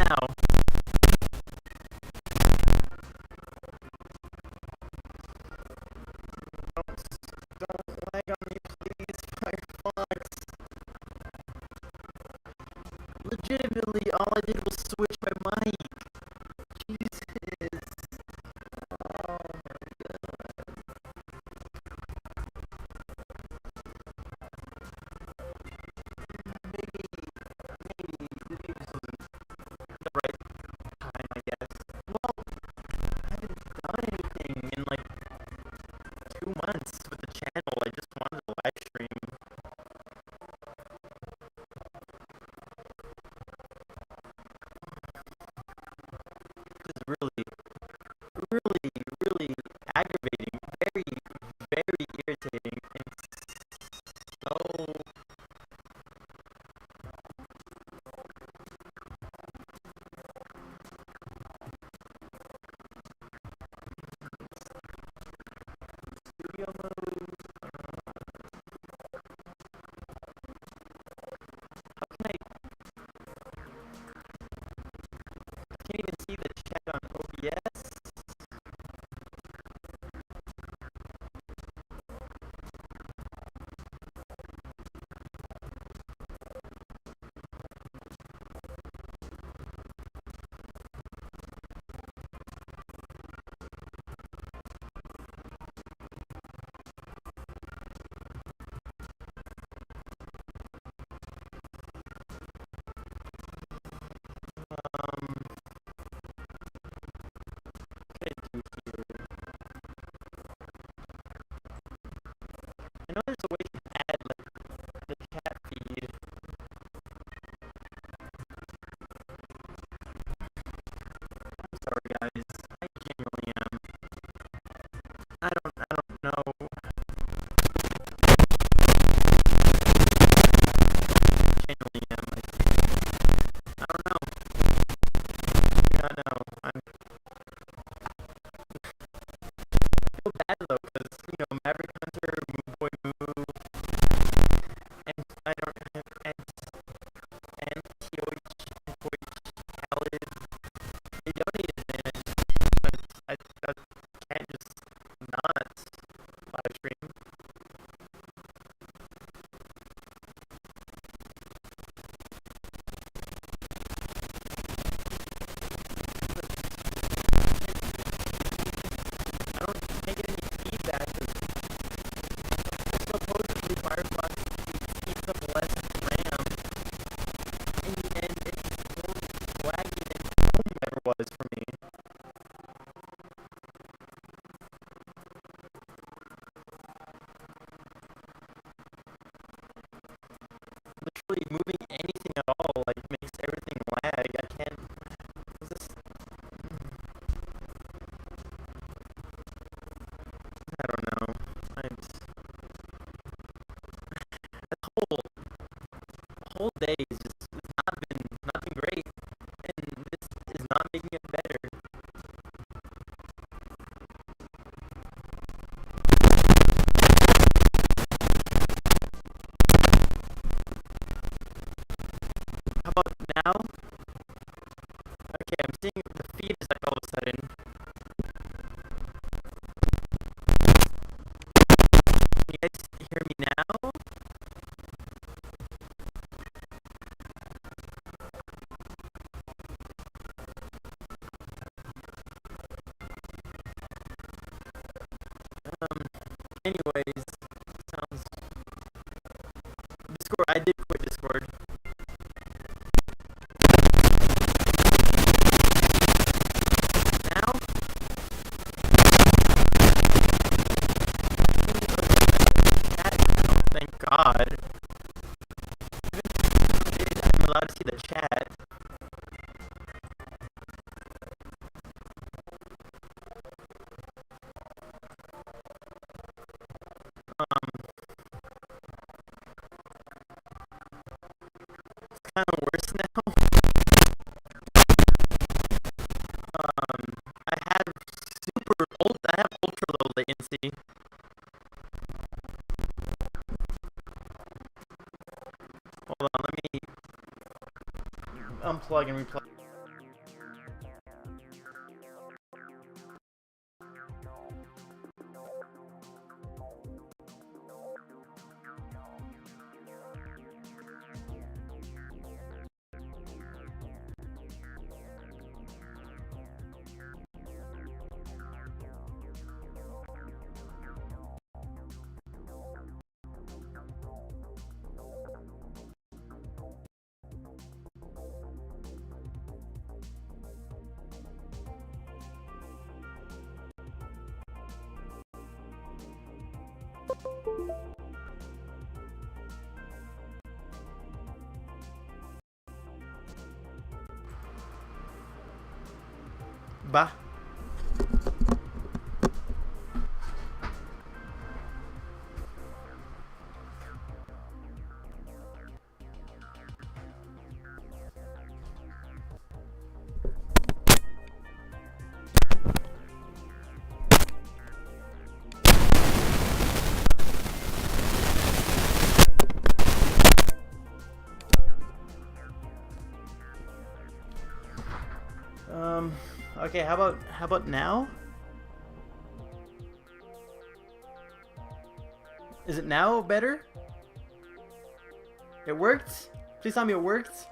now? Don't lag on me, please, Firefox. Legitimately, all I did was switch my mic. Jesus. Oh my god. Maybe this wasn't the right time, I guess. Well, I haven't done anything in like 2 months with the channel. I just wanted to live stream. This is really aggravating. Very irritating. And so studio mode. How can I can't even see the chat on OBS? What can I do here? I know there's a way to add like the chat feed. I'm sorry guys. I genuinely am. I don't know. Genuinely am. I don't know. Yeah, I know. I feel bad though, because Maverick Hunter, Moo Boy Moo, and I don't and Toich Khaled, they donated it, but I can't just not live stream. I can't get any feedback because supposedly Firefox eats up less RAM, and it's more laggy than Chrome ever was for me. Literally moving anything at all like makes everything lag. I can't. Is this? I don't know. The whole day is just not been great, and this is not making it better. How about now? Okay, I'm seeing the feed is like all of a sudden. Can you guys hear me now? Anyways, sounds. Discord, I did quit Discord. Now? Thank God. I'm allowed to see the chat. It's kind of worse now. I have ultra low latency. Hold on, let me unplug and replug. Bah. Okay, how about now? Is it now better? It worked? Please tell me it worked.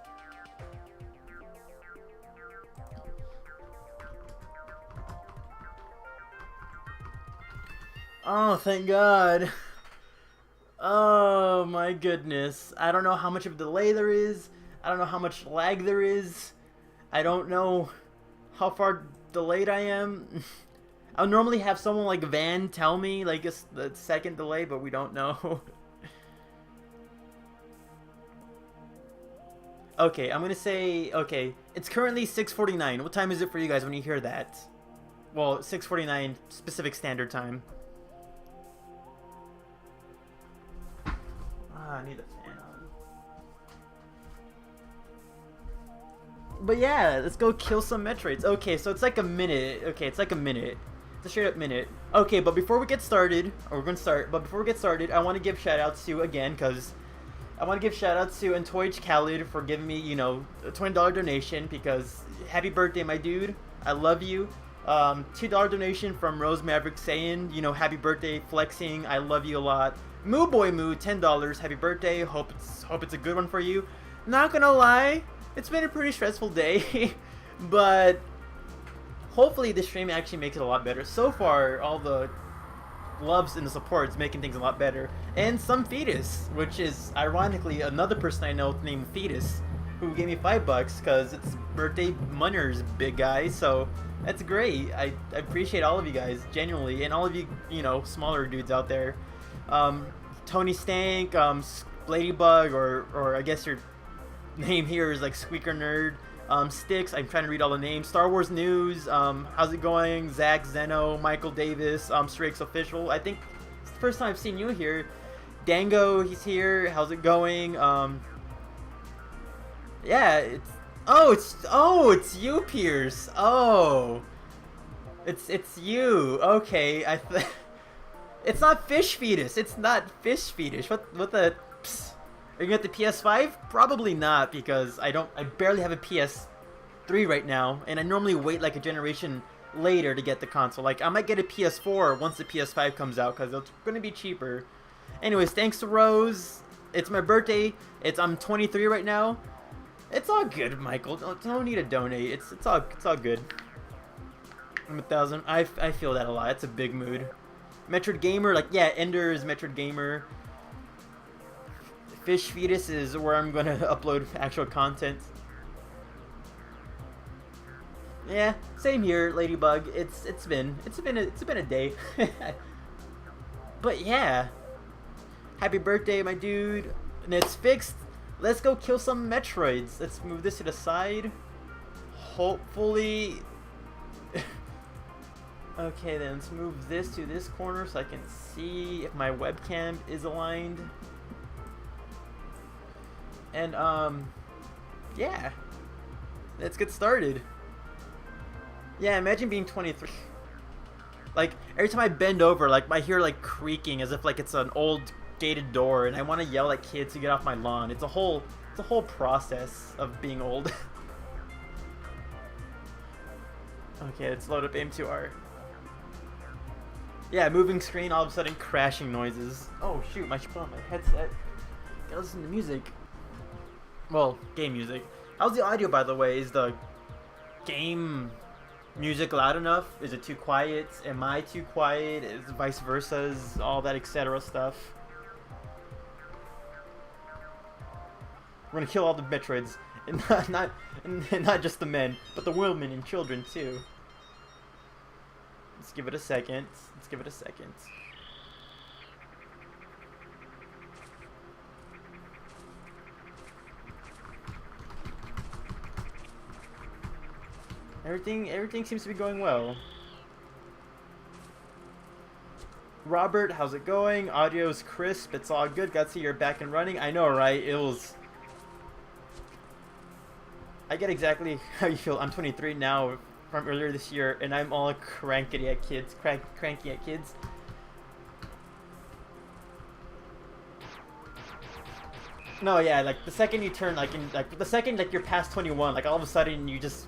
Oh, thank God. Oh my goodness. I don't know how much of a delay there is. I don't know how much lag there is. I don't know how far delayed I am. I'll normally have someone like Van tell me like the second delay, but we don't know. Okay, I'm gonna say, okay, it's currently 6:49. What time is it for you guys when you hear that? Well, 6:49 Pacific Standard Time. I need a fan on. But yeah, let's go kill some Metroids. Okay, so it's like a minute. Okay, it's like a minute. It's a straight up minute. Okay, but before we get started, or we're gonna start, but before we get started, I want to give shout outs to, again, because I want to give shout outs to Antoij Khalid for giving me, you know, a $20 donation, because happy birthday, my dude. I love you. $2 donation from Rose Maverick saying, you know, happy birthday, flexing. I love you a lot. Moo Boy Moo, $10. Happy birthday. Hope it's a good one for you. Not gonna lie, it's been a pretty stressful day, but hopefully this stream actually makes it a lot better. So far, all the loves and the support is making things a lot better. And some Fetus, which is ironically another person I know named Fetus, who gave me $5 because it's birthday Munner's big guy. So that's great. I appreciate all of you guys genuinely, and all of you, you know, smaller dudes out there. Tony Stank, Ladybug, or I guess your name here is like Squeaker Nerd. Sticks, I'm trying to read all the names. Star Wars News, how's it going? Zach, Zeno, Michael Davis, Strakes Official. I think it's the first time I've seen you here. Dango, he's here. How's it going? Yeah, it's you, Pierce. Oh, it's you. Okay, it's not Fish Fetus. It's not Fish Fetus. What the? Psst. Are you gonna get the PS5? Probably not, because I barely have a PS3 right now, and I normally wait like a generation later to get the console. Like, I might get a PS4 once the PS5 comes out, because it's gonna be cheaper. Anyways, thanks to Rose. It's my birthday. I'm 23 right now. It's all good, Michael. Don't need to donate. It's all good. I'm 1,000. I feel that a lot. It's a big mood. Metroid Gamer, like, yeah, Ender is Metroid Gamer. Fish Fetus is where I'm gonna upload actual content. Yeah, same here, Ladybug. It's been a day. But yeah, happy birthday, my dude. And it's fixed. Let's go kill some Metroids. Let's move this to the side. Hopefully. Okay, then let's move this to this corner so I can see if my webcam is aligned. And yeah, let's get started. Yeah, imagine being 23. Like, every time I bend over, like, I hear like creaking as if like it's an old gated door, and I want to yell at kids to get off my lawn. It's a whole process of being old. Okay, let's load up AM2R. Yeah, moving screen, all of a sudden crashing noises. Oh shoot, I should put on my headset. Gotta listen to music. Well, game music. How's the audio, by the way? Is the game music loud enough? Is it too quiet? Am I too quiet? Is vice versa? Is all that etc. stuff? We're gonna kill all the Metroids, and not just the men, but the women and children too. Let's give it a second. Everything seems to be going well. Robert, how's it going? Audio's crisp. It's all good. Got to see you're back and running. I know, right? It was. I get exactly how you feel. I'm 23 now from earlier this year, and I'm all cranky at kids. Cranky at kids. No, yeah, like the second you turn, the second you're past 21, like all of a sudden you just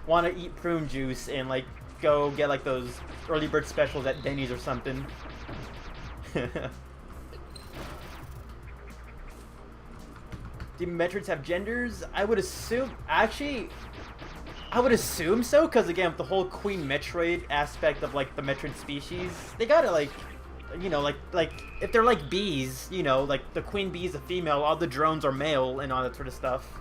want to eat prune juice and like go get like those early bird specials at Denny's or something. Do Metroids have genders? I would assume, actually, I would assume so, because again, with the whole Queen Metroid aspect of like the Metroid species, they gotta like, you know, like if they're like bees, you know, like the queen bee is a female, all the drones are male, and all that sort of stuff.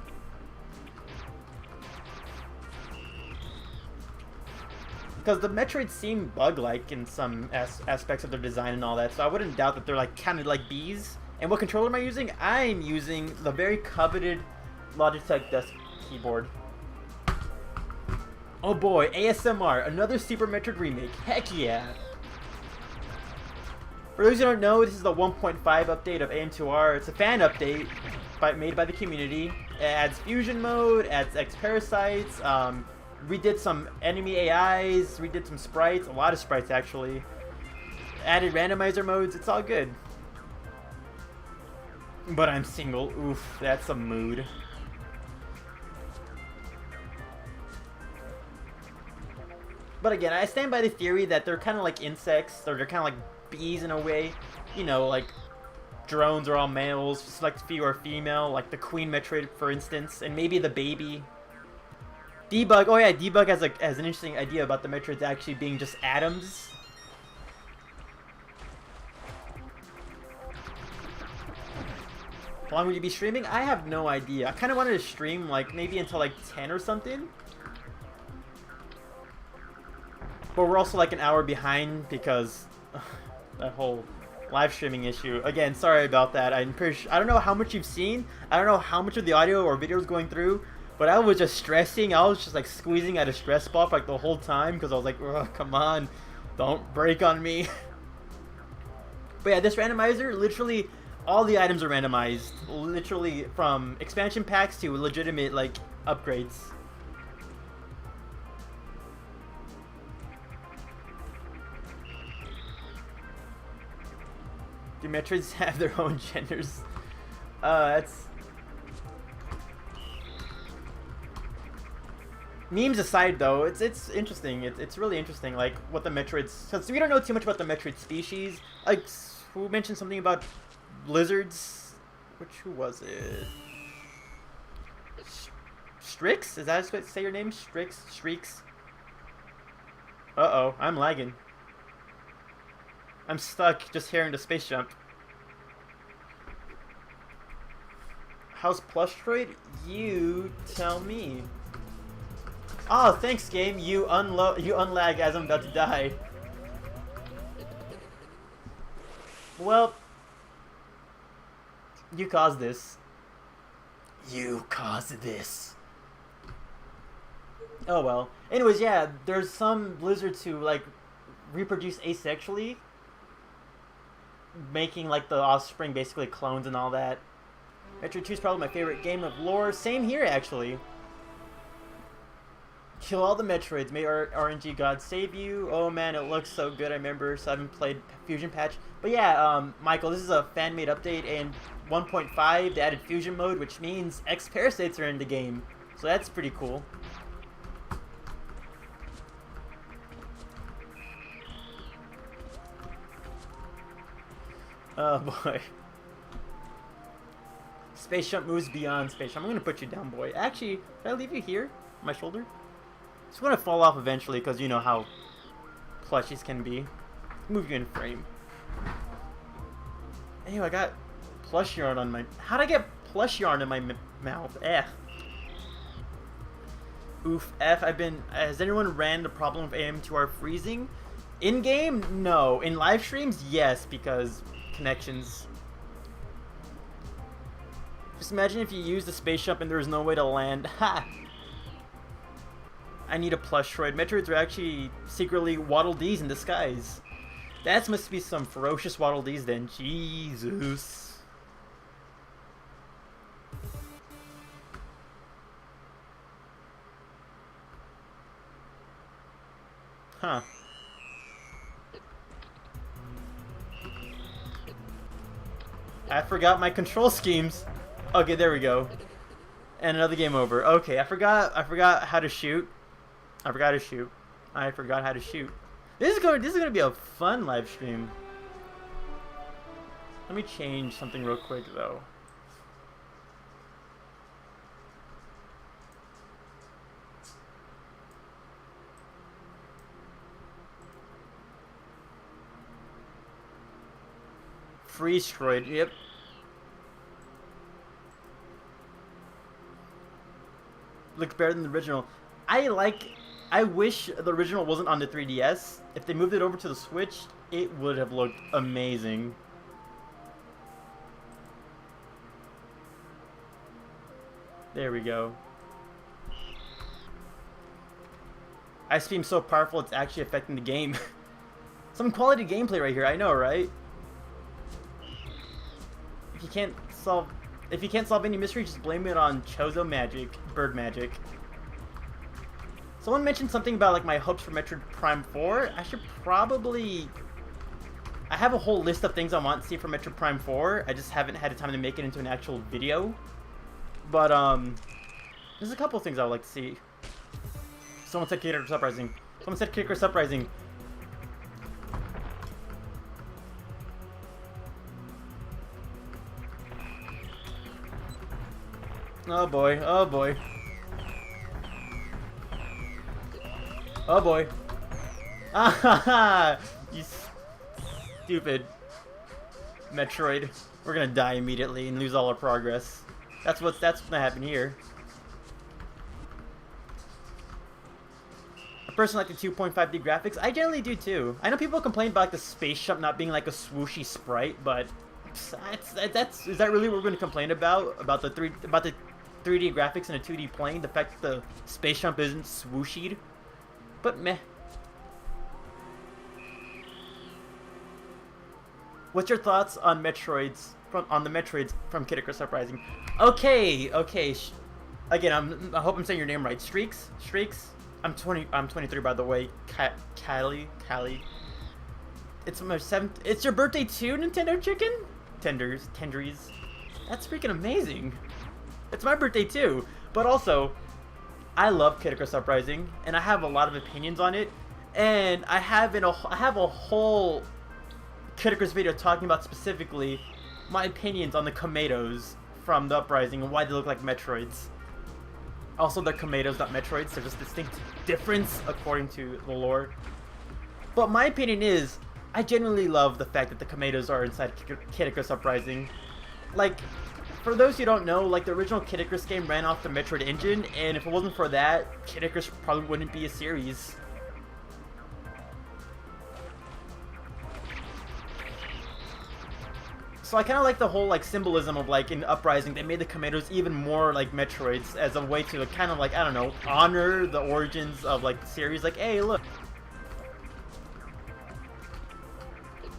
Because the Metroids seem bug-like in some aspects of their design and all that, so I wouldn't doubt that they're like kind of like bees. And what controller am I using? I'm using the very coveted Logitech desk keyboard. Oh boy, ASMR, another Super Metroid remake. Heck yeah! For those who don't know, this is the 1.5 update of AM2R. It's a fan update made by the community. It adds fusion mode, adds X-Parasites, redid some enemy AIs, redid some sprites, a lot of sprites actually. Added randomizer modes, it's all good. But I'm single, oof, that's a mood. But again, I stand by the theory that they're kind of like insects, or they're kind of like bees in a way. You know, like drones are all males, select few are female, like the Queen Metroid for instance, and maybe the baby. Debug, oh yeah, Debug has an interesting idea about the Metroids actually being just atoms. How long would you be streaming? I have no idea. I kind of wanted to stream like maybe until like 10 or something. But we're also like an hour behind because that whole live streaming issue. Again, sorry about that. I'm pretty sure, I don't know how much you've seen. I don't know how much of the audio or video is going through. But I was just stressing. I was just like squeezing at a stress ball for like the whole time because I was like, oh, come on, don't break on me. But yeah, this randomizer, literally all the items are randomized. Literally from expansion packs to legitimate like upgrades. Do Metroids have their own genders? That's... Memes aside, though, it's interesting. It's really interesting, like what the Metroids. Since we don't know too much about the Metroid species. Like, who mentioned something about lizards? Who was it? Strix? Is that how you say your name? Strix? Streaks? Uh-oh, I'm lagging. I'm stuck just hearing the space jump. How's Plushtroid? You tell me. Oh, thanks, game. You unlag as I'm about to die. Well, you caused this. You caused this. Oh well. Anyways, yeah, there's some lizards who like reproduce asexually, making like the offspring basically clones and all that. Metroid 2 is probably my favorite game of lore. Same here, actually. Kill all the Metroids. May RNG God save you. Oh man, it looks so good. I remember, so I haven't played Fusion Patch. But yeah, Michael, this is a fan-made update, and 1.5, they added Fusion Mode, which means X-Parasites are in the game. So that's pretty cool. Oh boy. Space Jump moves beyond Space Jump. I'm gonna put you down, boy. Actually, can I leave you here? On my shoulder? It's gonna fall off eventually because you know how plushies can be. Move you in frame. Anyway, I got plush yarn on my... How'd I get plush yarn in my mouth? Eh. Oof, F. Has anyone ran the problem of AM2R freezing? In-game? No. In live streams? Yes, because connections. Just imagine if you used the space jump and there was no way to land. Ha! I need a plushroid. Metroids are actually secretly Waddle Dees in disguise. That must be some ferocious Waddle Dees then. Jesus. Huh. I forgot my control schemes. Okay, there we go. And another game over. Okay, I forgot how to shoot. I forgot how to shoot. This is gonna be a fun live stream. Let me change something real quick though. Freeze-troid, yep. Looks better than the original. I wish the original wasn't on the 3DS. If they moved it over to the Switch, it would have looked amazing. There we go. Ice Beam's so powerful it's actually affecting the game. Some quality gameplay right here, I know, right? If you can't solve any mystery, just blame it on Chozo magic, bird magic. Someone mentioned something about like my hopes for Metroid Prime 4. I have a whole list of things I want to see for Metroid Prime 4. I just haven't had the time to make it into an actual video. But there's a couple of things I would like to see. Someone said Kid Icarus Uprising. Someone said Kid Icarus Uprising. Oh boy, oh boy. Oh boy. Ah ha ha! You stupid Metroid. We're gonna die immediately and lose all our progress. That's what's gonna happen here. I personally like the 2.5D graphics. I generally do too. I know people complain about like, the space jump not being like a swooshy sprite, but is that really what we're gonna complain about? About the 3D graphics in a 2D plane? The fact that the space jump isn't swooshied? But meh. What's your thoughts on the Metroids from Kid Icarus Uprising? Okay. Again, I hope I'm saying your name right. Streaks. I'm 23 by the way. Callie. It's my 7th. It's your birthday too, Nintendo Chicken? Tenderies. That's freaking amazing. It's my birthday too. But also, I love Kid Icarus Uprising, and I have a lot of opinions on it. And I have a whole Kid Icarus video talking about specifically my opinions on the Kameidos from the Uprising and why they look like Metroids. Also, they're Kameidos, not Metroids. They're just distinct difference according to the lore. But my opinion is, I genuinely love the fact that the Kameidos are inside Kid Icarus Uprising. Like, for those who don't know, like the original Kid Icarus game ran off the Metroid engine, and if it wasn't for that, Kid Icarus probably wouldn't be a series. So I kind of like the whole like symbolism of like in Uprising they made the Kameidos even more like Metroids as a way to kind of like, I don't know, honor the origins of like the series. Like, hey, look,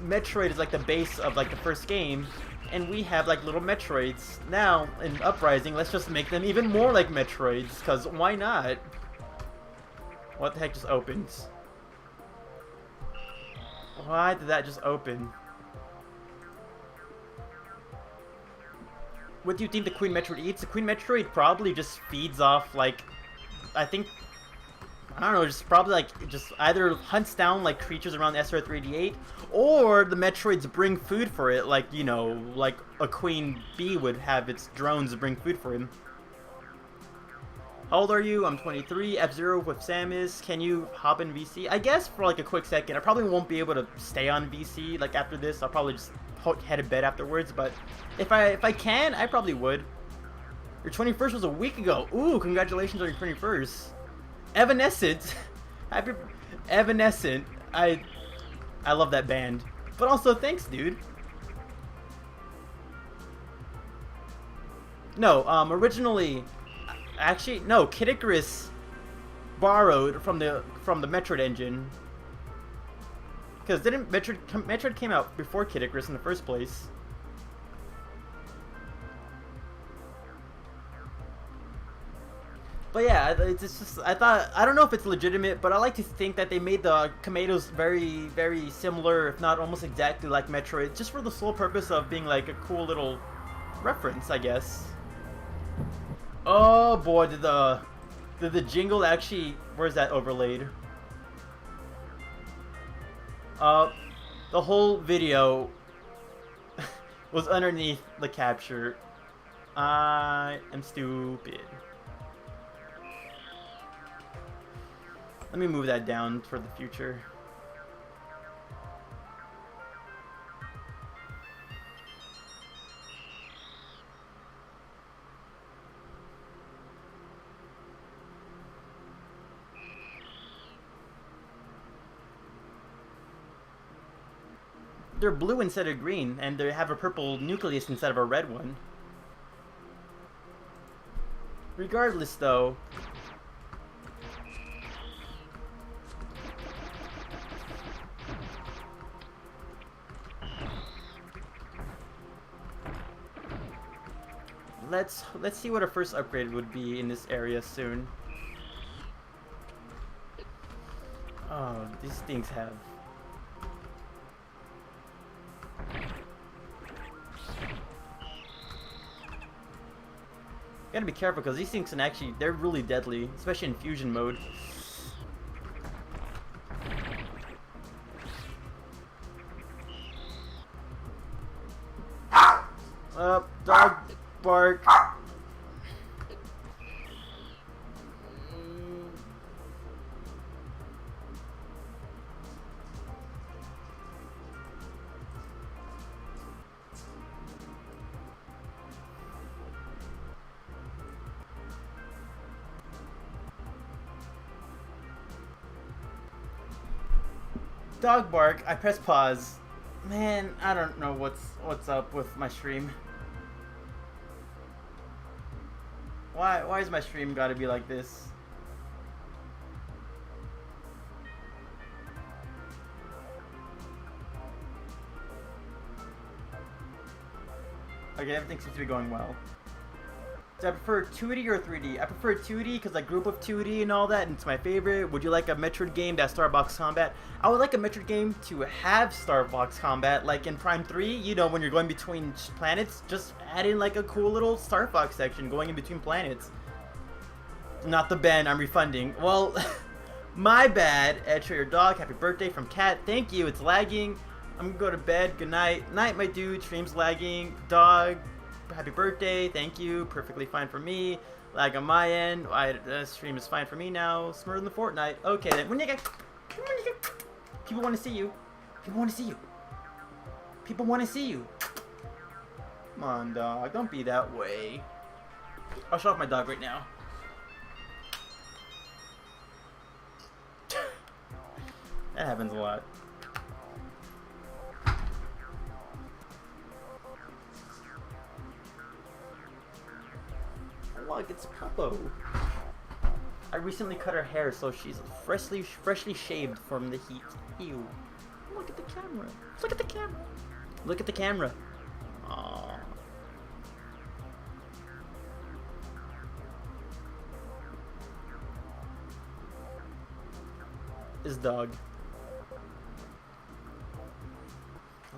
Metroid is like the base of like the first game, and we have like little Metroids. Now in Uprising, let's just make them even more like Metroids, because why not? What the heck just opened? Why did that just open? What do you think the Queen Metroid eats? The Queen Metroid probably just feeds off, like, I don't know, just probably, like, just either hunts down, like, creatures around SR3D8, or the Metroids bring food for it, like, you know, like a queen bee would have its drones bring food for him. How old are you? I'm 23. F-Zero with Samus. Can you hop in VC? I guess for, like, a quick second. I probably won't be able to stay on VC, like, after this. I'll probably just head to bed afterwards, but if I can, I probably would. Your 21st was a week ago. Ooh, congratulations on your 21st. Evanescent. Happy Evanescent. I love that band. But also, thanks, dude. No, originally, actually, no, Kid Icarus borrowed from the Metroid engine. Because didn't Metroid came out before Kid Icarus in the first place? But yeah, it's just, I don't know if it's legitimate, but I like to think that they made the Kameidos very, very similar, if not almost exactly like Metroid, just for the sole purpose of being like a cool little reference, I guess. Oh boy, did the jingle actually, where's that overlaid? The whole video was underneath the capture. I am stupid. Let me move that down for the future. They're blue instead of green, and they have a purple nucleus instead of a red one. Regardless, though, let's see what our first upgrade would be in this area soon. Oh, these things have. Gotta be careful because these things can actually, they're really deadly, especially in fusion mode. Dog bark. Dog bark. I press pause. Man, I don't know what's up with my stream. Why is my stream gotta be like this? Okay, everything seems to be going well. Do I prefer 2D or 3D? I prefer 2D because I grew up with 2D and all that, and it's my favorite. Would you like a Metroid game that's Starbox Combat? I would like a Metroid game to have Starbox Combat, like in Prime 3, you know, when you're going between planets, just add in like a cool little Star Fox section going in between planets. Not the ban, I'm refunding. Well, my bad. Ed, your dog. Happy birthday from Cat. Thank you, it's lagging. I'm gonna go to bed. Good night. Night, my dude. Stream's lagging. Dog. Happy birthday, thank you, perfectly fine for me. Lag on my end, stream is fine for me now. Smurf in the Fortnite. Okay then, people want to see you. People want to see you. People want to see you. Come on, dog, don't be that way. I'll show off my dog right now. That happens a lot. Look, it's Puppo. I recently cut her hair, so she's freshly shaved from the heat. Ew. Look at the camera. Look at the camera. Look at the camera. Aww. This dog.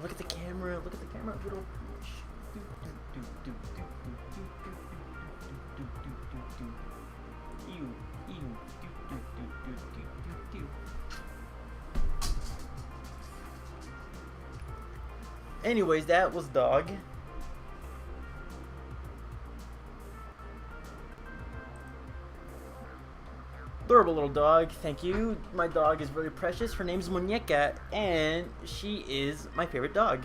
Look at the camera. Look at the camera. Little. Anyways, that was dog. Adorable little dog, thank you. My dog is very precious. Her name's Muñeca, and she is my favorite dog.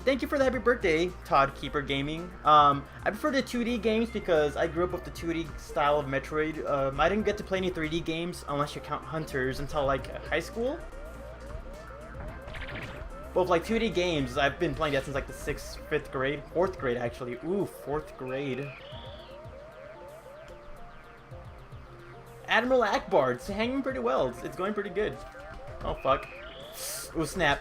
Thank you for the happy birthday, Todd Keeper Gaming. I prefer the 2D games because I grew up with the 2D style of Metroid. I didn't get to play any 3D games unless you count Hunters until like high school. But with like 2D games, I've been playing that since like the 6th, 5th grade, 4th grade actually. Ooh, 4th grade. Admiral Akbar. It's hanging pretty well. It's going pretty good. Oh, fuck. Oh, snap.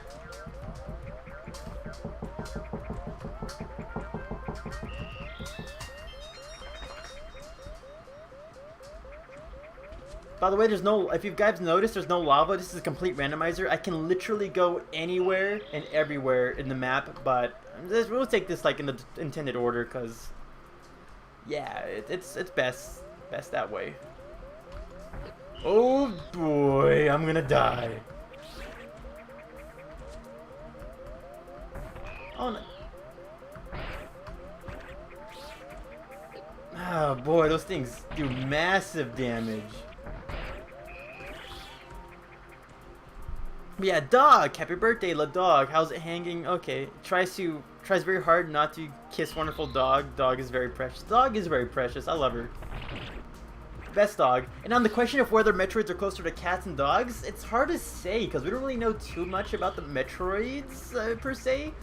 By the way, there's no, if you guys noticed, there's no lava. This is a complete randomizer. I can literally go anywhere and everywhere in the map, but we'll take this like in the intended order, because yeah, it's best that way. Oh boy, I'm gonna die. Oh no. Oh boy, those things do massive damage. Yeah, dog. Happy birthday, La Dog. How's it hanging? Okay. Tries very hard not to kiss wonderful dog. Dog is very precious. Dog is very precious. I love her. Best dog. And on the question of whether Metroids are closer to cats and dogs, it's hard to say because we don't really know too much about the Metroids per se.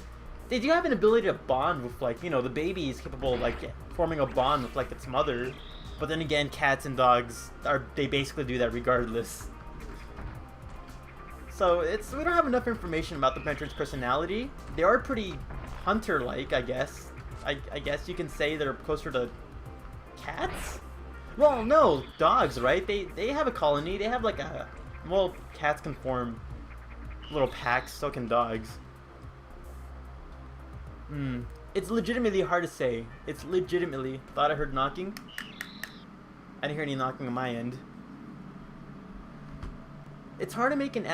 They do have an ability to bond with, like, you know, the baby is capable of like forming a bond with like its mother. But then again, cats and dogs they basically do that regardless. So we don't have enough information about the Metroid's personality. They are pretty hunter-like, I guess. I guess you can say they're closer to cats? Well, no, dogs, right? They have a colony. They have like a... Well, cats can form little packs, so can dogs. It's legitimately hard to say. It's legitimately... Thought I heard knocking. I didn't hear any knocking on my end. It's hard to make an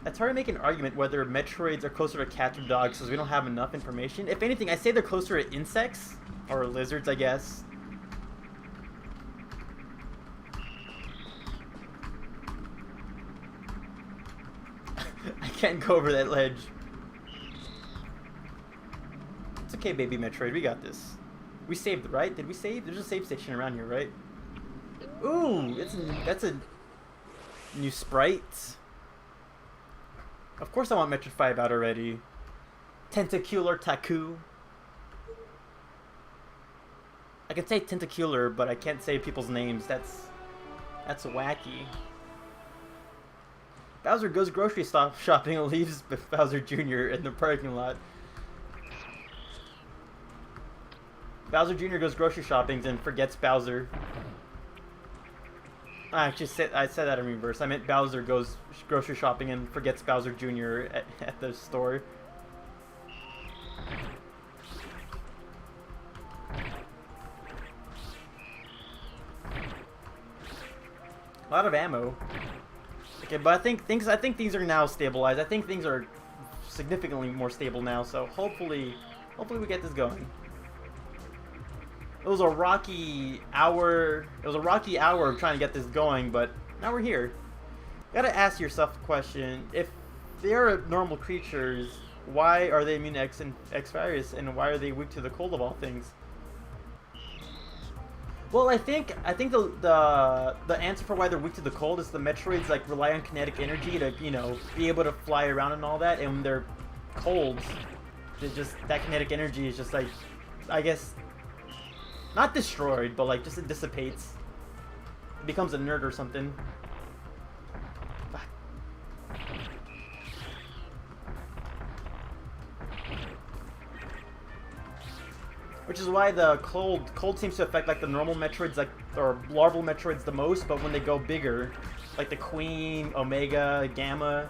it's hard to make an argument whether Metroids are closer to cats or dogs because we don't have enough information. If anything, I say they're closer to insects or lizards, I guess. I can't go over that ledge. It's okay, baby Metroid. We got this. We saved, right? Did we save? There's a save station around here, right? Ooh, that's a new sprite. Of course I want Metroid 5 out already. Tentacular Taku. I can say tentacular, but I can't say people's names. That's wacky. Bowser goes grocery shopping and leaves Bowser Jr. in the parking lot. Bowser Jr. goes grocery shopping and forgets Bowser. I said that in reverse. I meant Bowser goes grocery shopping and forgets Bowser Jr. at the store. A lot of ammo. Okay, but I think things are now stabilized. I think things are significantly more stable now. So hopefully we get this going. It was a rocky hour. It was a rocky hour of trying to get this going, but now we're here. You gotta ask yourself a question: if they are normal creatures, why are they immune to X virus, and why are they weak to the cold of all things? Well, I think the answer for why they're weak to the cold is the Metroids like rely on kinetic energy to, you know, be able to fly around and all that, and when they're cold, that kinetic energy is just like, I guess. Not destroyed, but like just it dissipates. It becomes a nerd or something. Which is why the cold seems to affect like the normal Metroids, like, or larval Metroids the most, but when they go bigger, like the Queen, Omega, Gamma,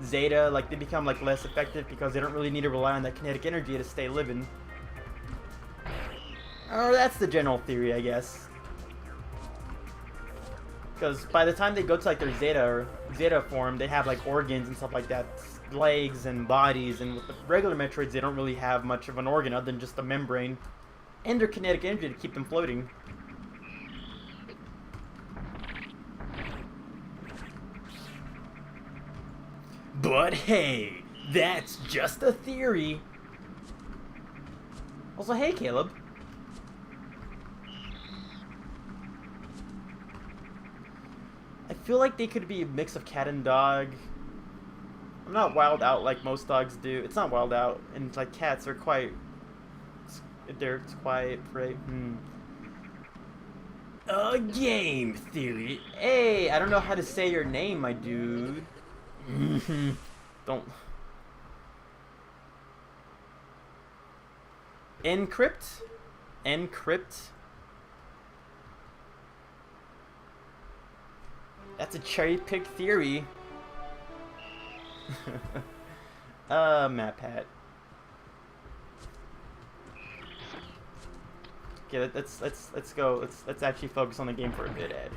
Zeta, like they become like less effective because they don't really need to rely on that kinetic energy to stay living. Or that's the general theory, I guess. Because by the time they go to like their Zeta form, they have like organs and stuff like that, legs and bodies, and with the regular Metroids, they don't really have much of an organ other than just the membrane and their kinetic energy to keep them floating. But hey, that's just a theory. Also, hey Caleb. I feel like they could be a mix of cat and dog. I'm not wild out like most dogs do. It's not wild out, and like cats are quite. It's quiet, right? A game theory. Hey, I don't know how to say your name, my dude. Don't. Encrypt? Encrypt? That's a cherry pick theory. Map hat. Okay, let's go. Let's actually focus on the game for a bit, Ed.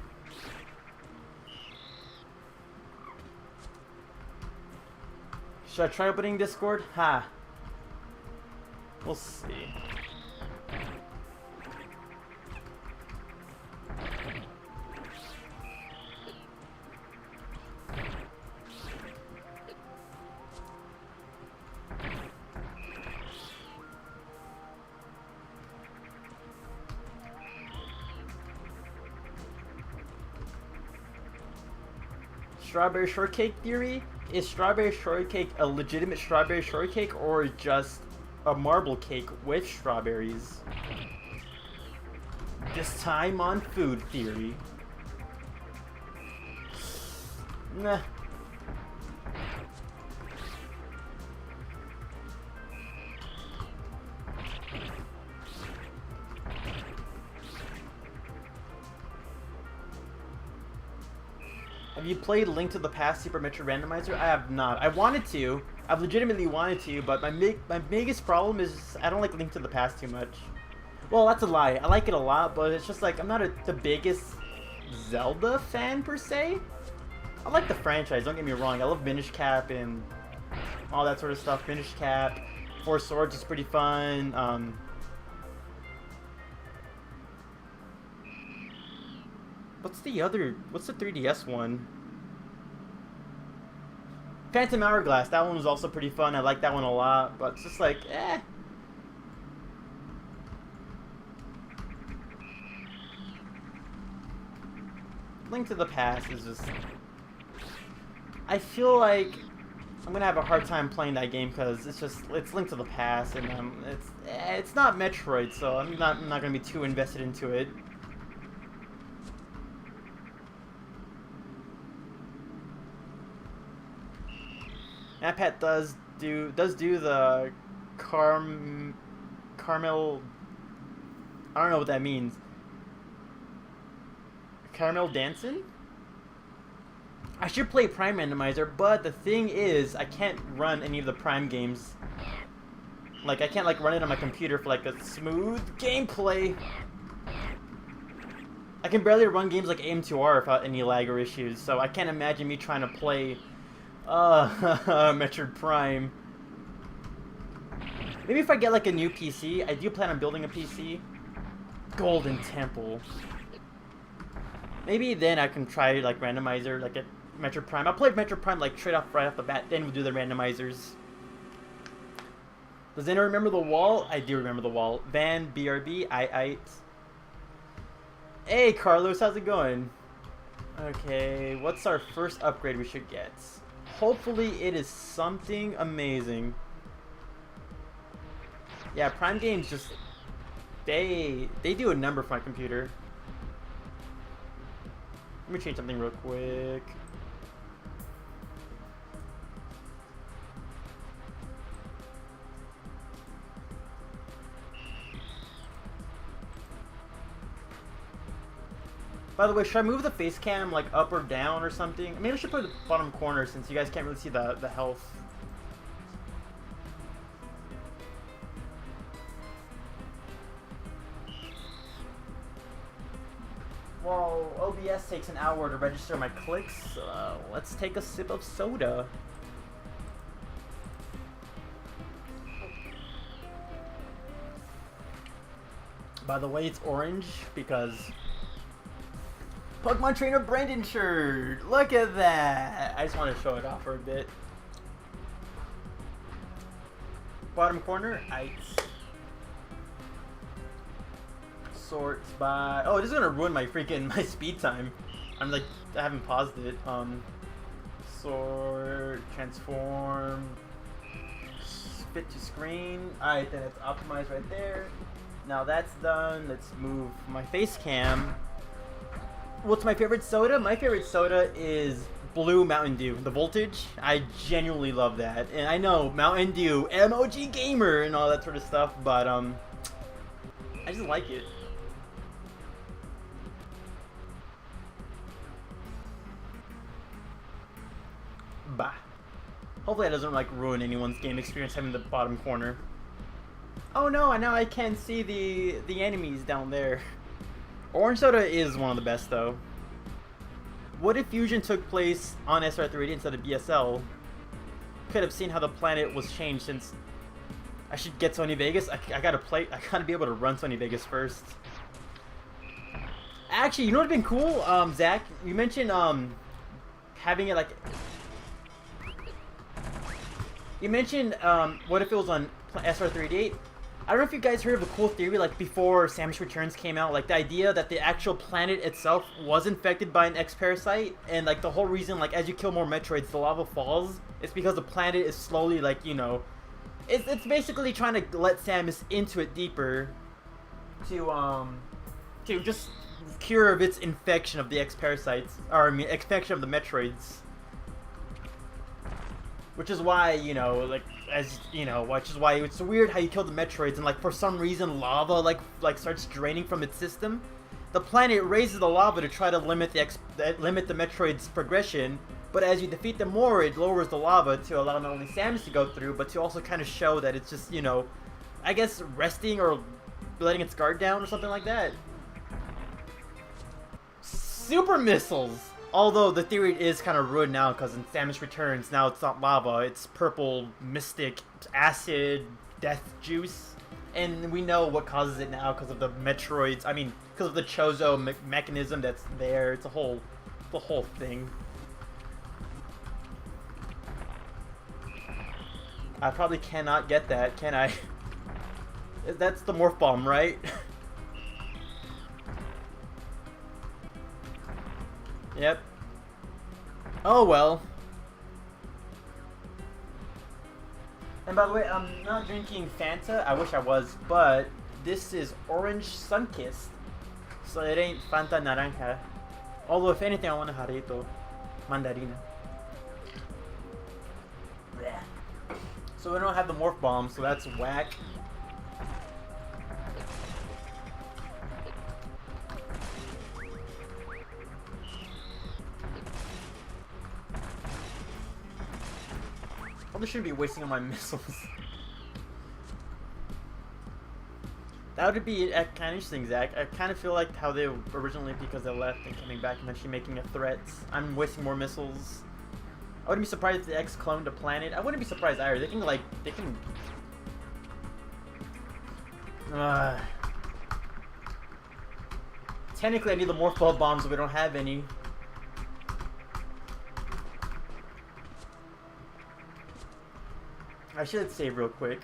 Should I try opening Discord? Ha. We'll see. Strawberry shortcake theory? Is strawberry shortcake a legitimate strawberry shortcake or just a marble cake with strawberries? This time on food theory. Nah. Have you played Link to the Past Super Metroid Randomizer? I have not. I wanted to. I've legitimately wanted to, but my biggest problem is I don't like Link to the Past too much. Well, that's a lie. I like it a lot, but it's just like I'm not the biggest Zelda fan per se. I like the franchise, don't get me wrong. I love Minish Cap and all that sort of stuff. Minish Cap, Four Swords is pretty fun. What's the 3DS one? Phantom Hourglass, that one was also pretty fun. I like that one a lot, but it's just like, eh. Link to the Past is just... I feel like I'm gonna have a hard time playing that game because it's Link to the Past, and it's not Metroid, so I'm not gonna be too invested into it. Appet does do the caramel. I don't know what that means. Caramel dancing? I should play Prime Randomizer, but the thing is, I can't run any of the Prime games. Like, I can't like run it on my computer for like a smooth gameplay. I can barely run games like AM2R without any lag or issues, so I can't imagine me trying to play Metroid Prime. Maybe if I get like a new PC, I do plan on building a PC. Golden Temple. Maybe then I can try like Randomizer, like a Metroid Prime. I'll play Metroid Prime like right off the bat, then we'll do the randomizers. Does anyone remember the wall? I do remember the wall. Van BRB, I. Hey Carlos, how's it going? Okay, what's our first upgrade we should get? Hopefully it is something amazing. Yeah, Prime games just they do a number for my computer. Let me change something real quick. By the way, should I move the face cam like up or down or something? Maybe I should put it in the bottom corner since you guys can't really see the health. Well, OBS takes an hour to register my clicks. Let's take a sip of soda. By the way, it's orange because Pokemon Trainer Brandon shirt. Look at that. I just want to show it off for a bit. Bottom corner, ice. Sorts by. Oh, this is gonna ruin my speed time. I'm like, I haven't paused it. Sort, transform, fit to screen. Alright, then it's optimized right there. Now that's done. Let's move my face cam What's my favorite soda? My favorite soda is Blue Mountain Dew. The voltage, I genuinely love that. And I know Mountain Dew, MOG gamer, and all that sort of stuff, but I just like it. Bah. Hopefully that doesn't like ruin anyone's game experience having the bottom corner. Oh no, now I can't see the enemies down there. Orange soda is one of the best though. What if fusion took place on SR380 instead of BSL? Could have seen how the planet was changed since I should get Sony Vegas. I gotta be able to run Sony Vegas first. Actually, you know what would have been cool? Zach, you mentioned having it like what if it was on SR388? I don't know if you guys heard of a cool theory, like before Samus Returns came out, like the idea that the actual planet itself was infected by an X parasite, and like the whole reason, like as you kill more Metroids, the lava falls. It's because the planet is slowly, like, you know, it's basically trying to let Samus into it deeper, to just cure of its infection of the X parasites, or I mean, infection of the Metroids. Which is why, you know, like, as you know, which is why it's weird how you kill the Metroids and like for some reason lava like starts draining from its system. The planet raises the lava to try to limit the Metroid's progression, but as you defeat them more, it lowers the lava to allow not only Samus to go through, but to also kind of show that it's just, you know, I guess resting or letting its guard down or something like that. Super missiles! Although the theory is kind of ruined now because in Samus Returns, now it's not lava, it's purple, mystic, acid, death juice. And we know what causes it now because of the Metroids, I mean, because of the Chozo mechanism that's there. It's the whole thing. I probably cannot get that, can I? That's the Morph Bomb, right? Yep. Oh well. And by the way, I'm not drinking Fanta. I wish I was, but this is Orange Sunkissed. So it ain't Fanta Naranja. Although if anything, I want a Jarrito Mandarina. Blech. So we don't have the Morph Bomb, so that's whack. Probably shouldn't be wasting on my missiles. That would be kind of interesting, Zach. I kind of feel like how they originally, because they left and coming back and actually making a threat. I'm wasting more missiles. I wouldn't be surprised if the X cloned a planet. I wouldn't be surprised either. They can technically, I need the Morph Ball bombs, but we don't have any. I should save real quick.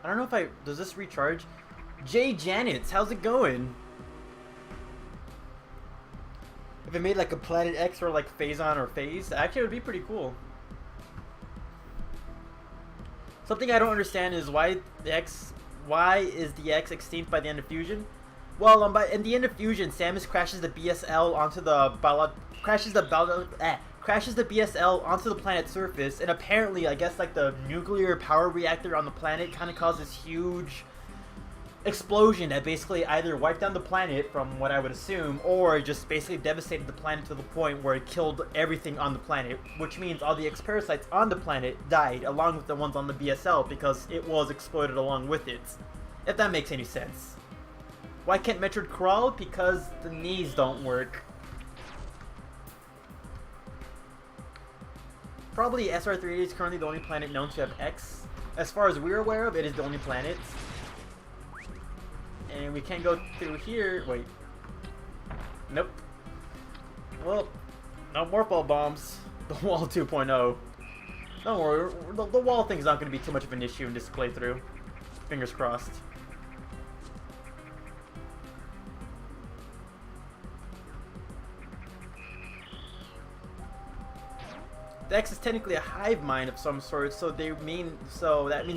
I don't know if does this recharge? Jay Janets, how's it going? If it made like a Planet X or like Phazon or Phase, actually it would be pretty cool. Something I don't understand is why is the X extinct by the end of Fusion? Well, in the end of Fusion, Samus crashes the BSL onto the crashes the BSL onto the planet's surface, and apparently, I guess like the nuclear power reactor on the planet kind of caused this huge explosion that basically either wiped down the planet, from what I would assume, or just basically devastated the planet to the point where it killed everything on the planet, which means all the X-Parasites on the planet died, along with the ones on the BSL, because it was exploded along with it. If that makes any sense. Why can't Metroid crawl? Because the knees don't work. Probably SR380 is currently the only planet known to have X. As far as we're aware of, it is the only planet. And we can't go through here. Wait. Nope. Well, no more ball bombs. The wall 2.0. Don't worry, the wall thing's not going to be too much of an issue in this playthrough. Fingers crossed. the X is technically a hive mind of some sort, so that means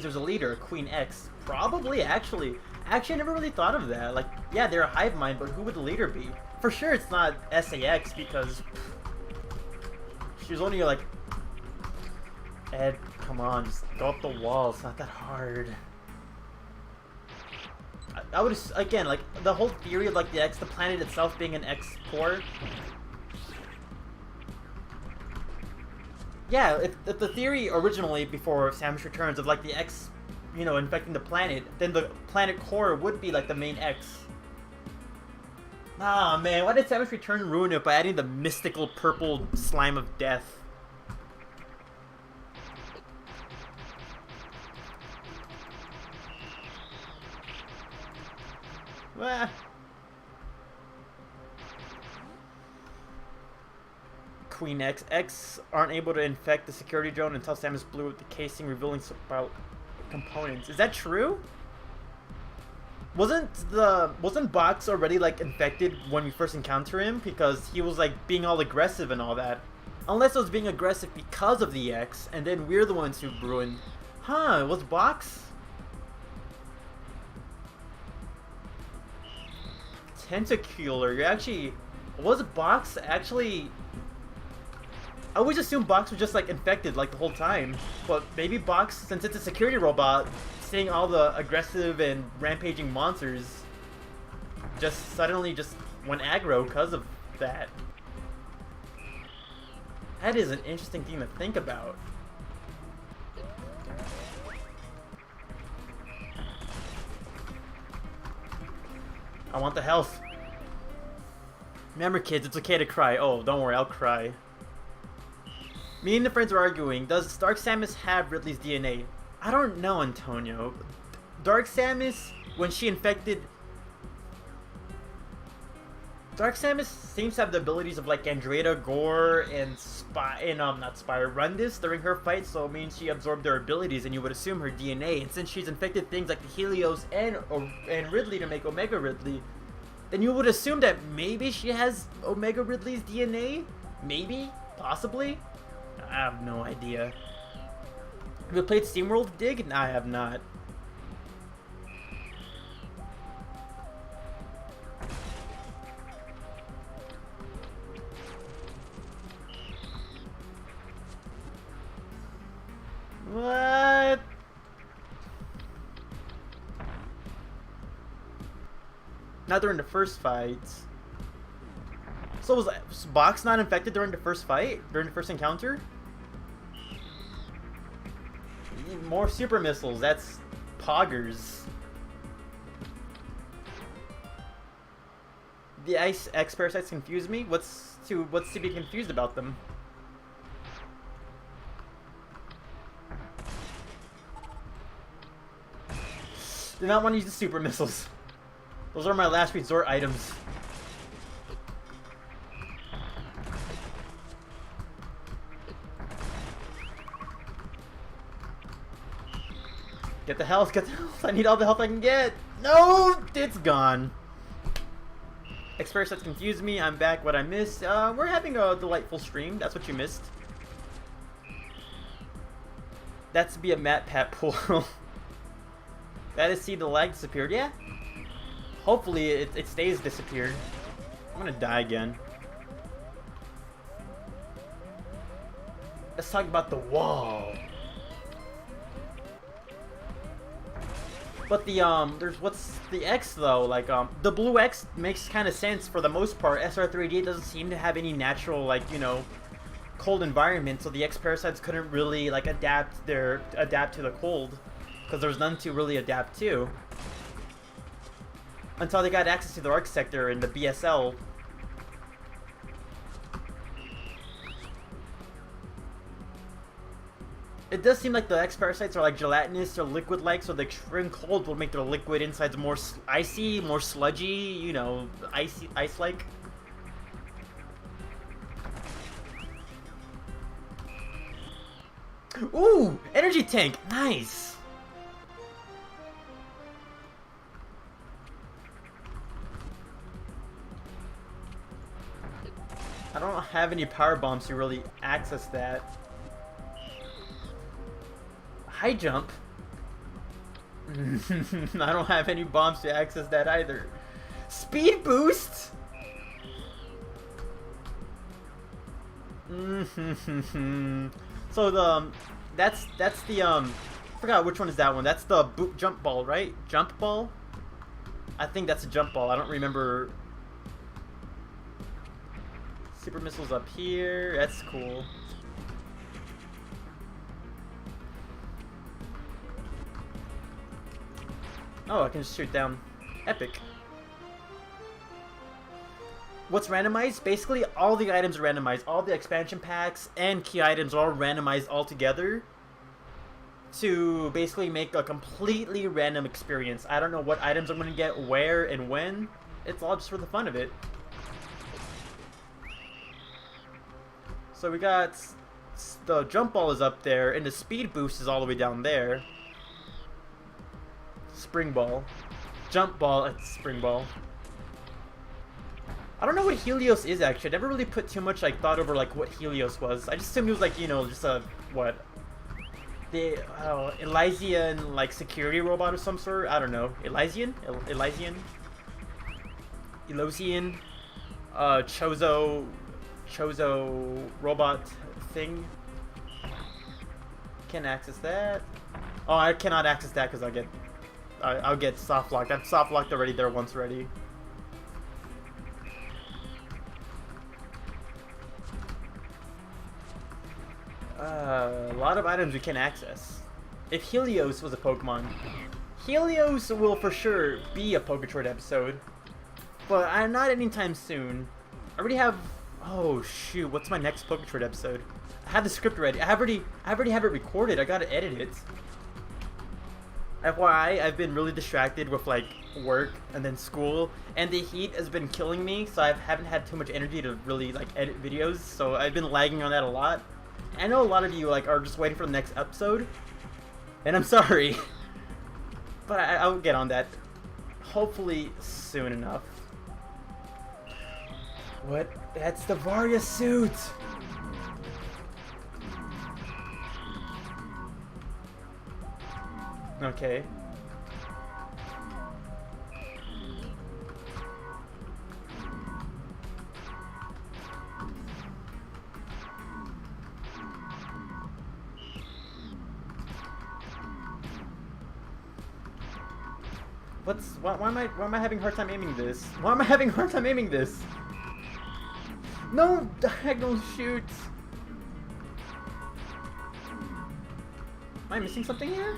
there's a leader, Queen X. Probably, actually. Actually, I never really thought of that. Like, yeah, they're a hive mind, but who would the leader be? For sure it's not SAX, because she's only like... Ed, come on, just go up the wall. It's not that hard. I would, again, like, the whole theory of, like, the planet itself being an X core. Yeah, if the theory originally, before Samus Returns, of, like, the X, you know, infecting the planet, then the planet core would be, like, the main X. Ah, man, why did Samus Return ruin it by adding the mystical purple slime of death? Ah. Queen X aren't able to infect the security drone until Samus blew up the casing, revealing about components. Is that true? Wasn't Box already like infected when we first encounter him, because he was like being all aggressive and all that? Unless it was being aggressive because of the X, and then we're the ones who ruined. Huh? Was Box? Tentacular. You're actually... Was Box actually... I always assumed Box was just like infected like the whole time. But maybe Box, since it's a security robot, seeing all the aggressive and rampaging monsters, just suddenly just went aggro because of that. That is an interesting thing to think about. I want the health. Remember, kids, it's okay to cry. Oh, don't worry, I'll cry. Me and the friends were arguing, does Dark Samus have Ridley's DNA? I don't know, Antonio. Dark Samus, when she infected... Dark Samus seems to have the abilities of like Andromeda, Gore, and Rundus during her fight, so it means she absorbed their abilities, and you would assume her DNA. And since she's infected things like the Helios and Ridley to make Omega Ridley, then you would assume that maybe she has Omega Ridley's DNA? Maybe? Possibly? I have no idea. Have you played SteamWorld Dig? No, I have not. What? Not during the first fights. So was Box not infected during the first fight? During the first encounter? More super missiles. That's poggers. The ice X parasites confuse me. What's to be confused about them? Do not want to use the super missiles. Those are my last resort items. Get the health, get the health. I need all the health I can get. No, it's gone. X-Parasites confused me. I'm back. What I missed? We're having a delightful stream. That's what you missed. That's to be a Matt Pat pool. That is, see the lag disappeared. Yeah. Hopefully it stays disappeared. I'm gonna die again. Let's talk about the wall. But the what's the X though? Like the blue X makes kind of sense for the most part. SR3D doesn't seem to have any natural, like, you know, cold environment, so the X parasites couldn't really like adapt to the cold, because there's none to really adapt to until they got access to the Arc sector and the BSL. It does seem like the X parasites are like gelatinous or liquid-like, so the extreme cold will make their liquid insides more icy, more sludgy, you know, ice-like. Ooh, energy tank, nice. I don't have any power bombs to really access that. high jump. I don't have any bombs to access that either. Speed boost. So that's the I forgot which one is that one. That's the jump ball, right? Jump ball. I think that's a jump ball. I don't remember. Super missiles up here. That's cool. Oh, I can just shoot down. Epic. What's randomized? Basically, all the items are randomized. All the expansion packs and key items are all randomized all together to basically make a completely random experience. I don't know what items I'm going to get, where, and when. It's all just for the fun of it. So we got the jump ball is up there, and the speed boost is all the way down there. Spring ball. Jump ball, it's spring ball. I don't know what Helios is actually. I never really put too much like thought over like what Helios was. I just assumed it was like, you know, just a what? The Elysian like security robot of some sort. I don't know. Elysian? Elosian? Chozo robot thing. Can't access that. Oh, I cannot access that because I'll get soft locked. I'm soft locked already there once already. A lot of items we can access. If Helios was a Pokemon, Helios will for sure be a Poketroid episode, but I'm not anytime soon. I already have. Oh shoot! What's my next Poketroid episode? I have the script ready. I already have it recorded. I gotta edit it. FYI, I've been really distracted with like work and then school, and the heat has been killing me, so I haven't had too much energy to really like edit videos. So I've been lagging on that a lot. I know a lot of you like are just waiting for the next episode, and I'm sorry, but I'll get on that hopefully soon enough. What? That's the Varia suit! Okay. Why am I having a hard time aiming this? Why am I having a hard time aiming this? No diagonal shoots. Am I missing something here?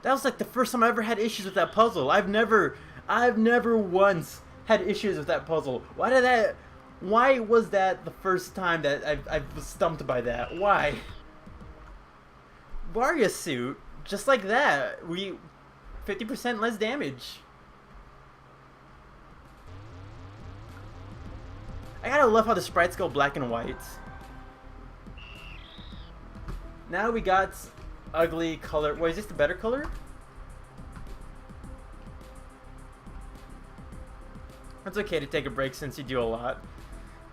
That was like the first time I ever had issues with that puzzle. I've never once had issues with that puzzle. Why was that the first time that I was stumped by that? Why? Varia suit, just like that. 50% less damage. I gotta love how the sprites go black and white. Now we got ugly color. Wait, is this the better color? It's okay to take a break since you do a lot.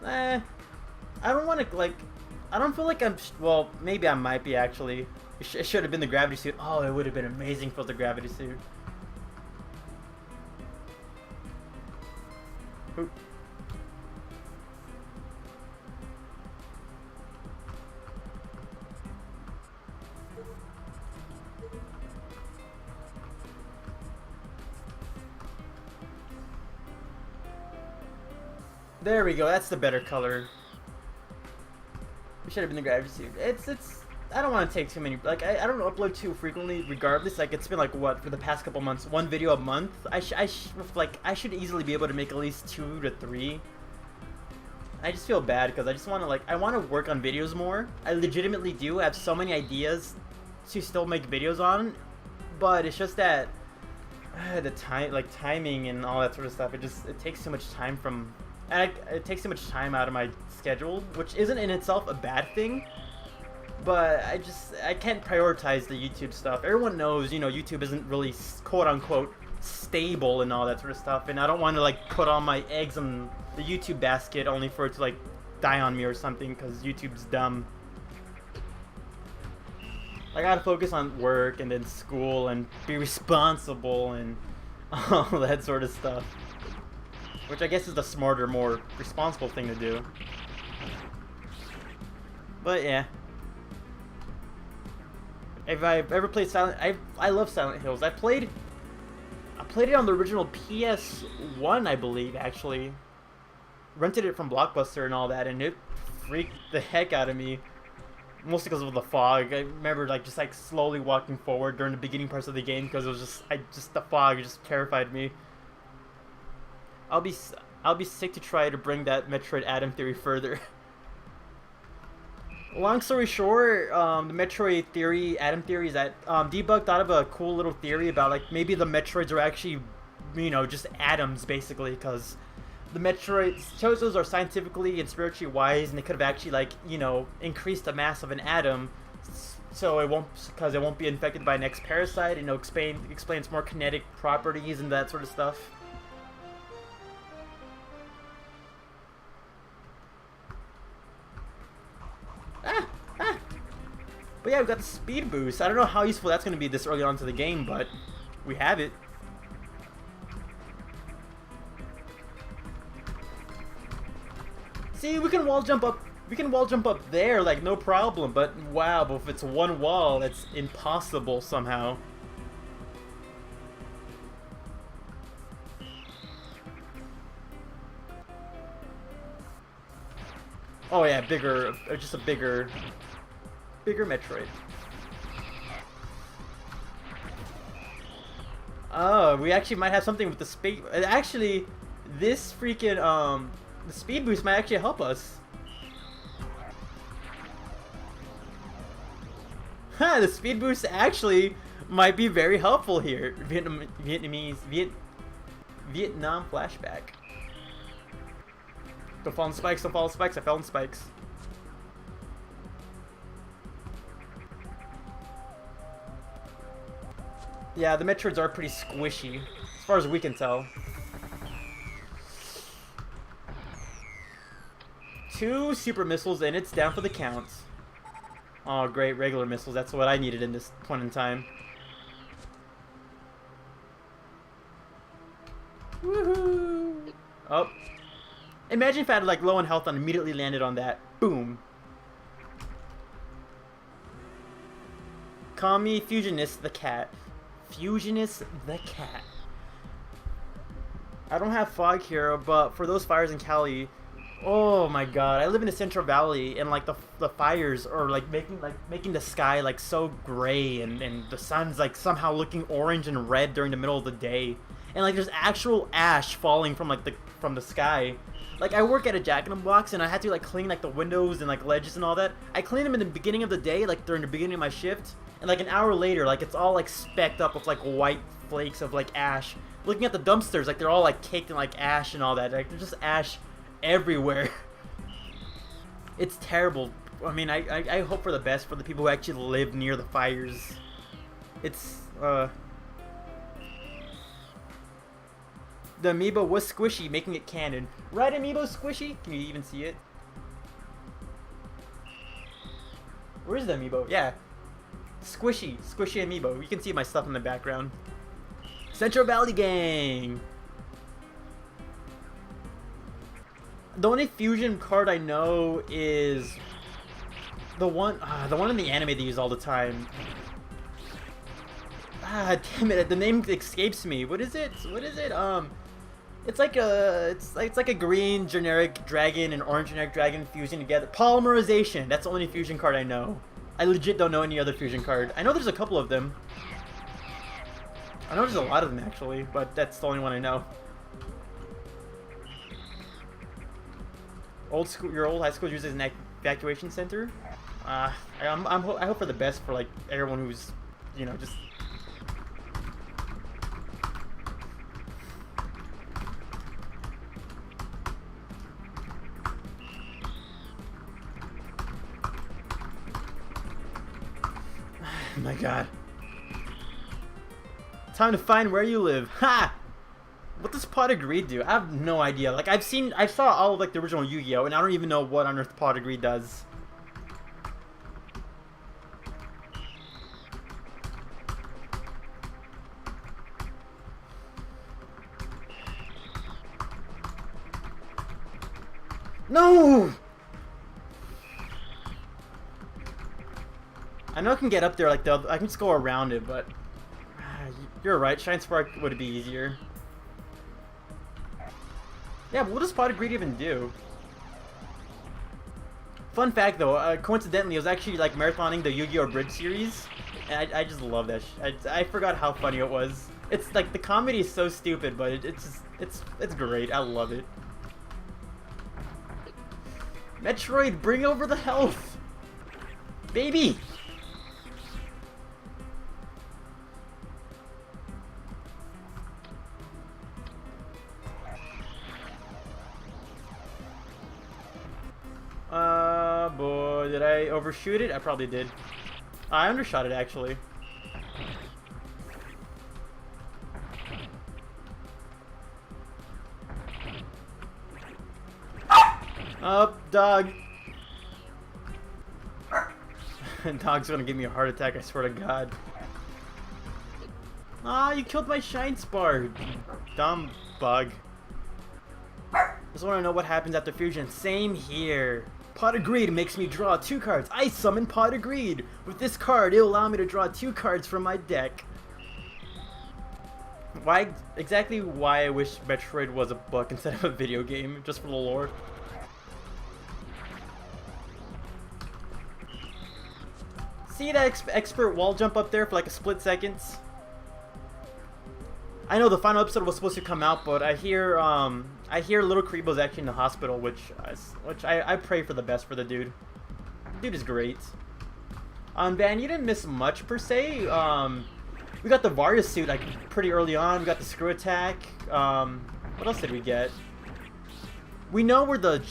I don't want to, like, I don't feel like I'm, well, maybe I might be actually. It should have been the gravity suit. Oh, it would have been amazing for the gravity suit. Oop. There we go, that's the better color. It should have been the gravity suit. It's I don't want to take too many, like, I don't upload too frequently regardless. Like, it's been like, what, for the past couple months, one video a month. I should easily be able to make at least 2 to 3. I just feel bad because I just want to, like, I want to work on videos more. I legitimately do have so many ideas to still make videos on, but it's just that the timing and all that sort of stuff, it takes too much time from, it takes too much time out of my schedule, which isn't in itself a bad thing, but I can't prioritize the YouTube stuff. Everyone knows, you know, YouTube isn't really quote-unquote stable and all that sort of stuff, and I don't want to like put all my eggs in the YouTube basket only for it to like die on me or something, because YouTube's dumb. I gotta focus on work and then school and be responsible and all that sort of stuff, which I guess is the smarter, more responsible thing to do. But yeah, if I've ever played Silent, I love Silent Hills. I played it on the original PS1, I believe, actually. Rented it from Blockbuster and all that, and it freaked the heck out of me. Mostly because of the fog. I remember like just like slowly walking forward during the beginning parts of the game because it was just the fog just terrified me. I'll be sick to try to bring that Metroid Adam theory further. Long story short, the Metroid theory, Adam theory, is that Debug thought of a cool little theory about like maybe the Metroids are actually, you know, just atoms basically, because the Metroids, Chozos are scientifically and spiritually wise, and they could have actually like, you know, increased the mass of an atom, so it won't be infected by an X parasite, and explains more kinetic properties and that sort of stuff. But yeah, we got the speed boost. I don't know how useful that's going to be this early on to the game, but we have it. See, we can wall jump up. We can wall jump up there, like no problem. But wow, but if it's one wall, that's impossible somehow. Oh yeah, bigger, just a bigger Metroid. Oh, we actually might have something with the speed. Actually, this freaking the speed boost might actually help us. Huh, the speed boost actually might be very helpful here. Vietnam flashback. Don't fall in spikes, don't fall in spikes, I fell in spikes. Yeah, the Metroids are pretty squishy, as far as we can tell. 2 super missiles and it's down for the count. Oh great, regular missiles, that's what I needed in this point in time. Woohoo! Oh. Imagine if I had like low on health and immediately landed on that. Boom. Call me Fusionist the Cat. Fusionist the Cat. I don't have fog here, but for those fires in Cali, oh my god, I live in the Central Valley, and like the fires are like making the sky like so gray, and the sun's like somehow looking orange and red during the middle of the day, and like there's actual ash falling from like the sky. Like I work at a Jack in the Box, and I had to like clean like the windows and like ledges and all that. I cleaned them in the beginning of the day, like during the beginning of my shift, and like an hour later, like it's all like specked up with like white flakes of like ash. Looking at the dumpsters, like they're all like caked in like ash and all that. Like there's just ash everywhere. It's terrible. I mean, I hope for the best for the people who actually live near the fires. It's the amiibo was squishy, making it canon. Right, amiibo squishy? Can you even see it? Where's the amiibo? Yeah. Squishy amiibo. You can see my stuff in the background. Central Valley Gang! The only fusion card I know is the one in the anime they use all the time. Ah, damn it! The name escapes me. What is it? It's like a green generic dragon and orange generic dragon fusing together. Polymerization. That's the only fusion card I know. I legit don't know any other fusion card. I know there's a couple of them. I know there's a lot of them actually, but that's the only one I know. Your old high school uses an evacuation center. I hope for the best for like everyone who's, you know, just. Oh my god. Time to find where you live. Ha! What does Pot of Greed do? I have no idea. Like, I saw all of, like, the original Yu-Gi-Oh! And I don't even know what on earth Pot of Greed does. No! I know I can get up there, like, I can just go around it, but... You're right, Shine Spark would be easier. Yeah, but what does Pot of Greed even do? Fun fact though, coincidentally, I was actually like marathoning the Yu-Gi-Oh! Bridge series, and I just love that. I forgot how funny it was. It's like the comedy is so stupid, but it's great. I love it. Metroid, bring over the health, baby. Boy, did I overshoot it? I probably did. I undershot it, actually. Up, dog. Dog's gonna give me a heart attack, I swear to God. Ah, you killed my Shine Spark. Dumb bug. Just want to know what happens after fusion. Same here. Pot of Greed makes me draw 2 cards. I summon Pot of Greed. With this card, it'll allow me to draw 2 cards from my deck. Exactly why I wish Metroid was a book instead of a video game, just for the lore. See that expert wall jump up there for like a split second? I know the final episode was supposed to come out, but I hear Little Karibo's actually in the hospital, which I pray for the best for the dude. The dude is great. Van, you didn't miss much per se. We got the Varia suit like pretty early on. We got the screw attack. What else did we get? We know where the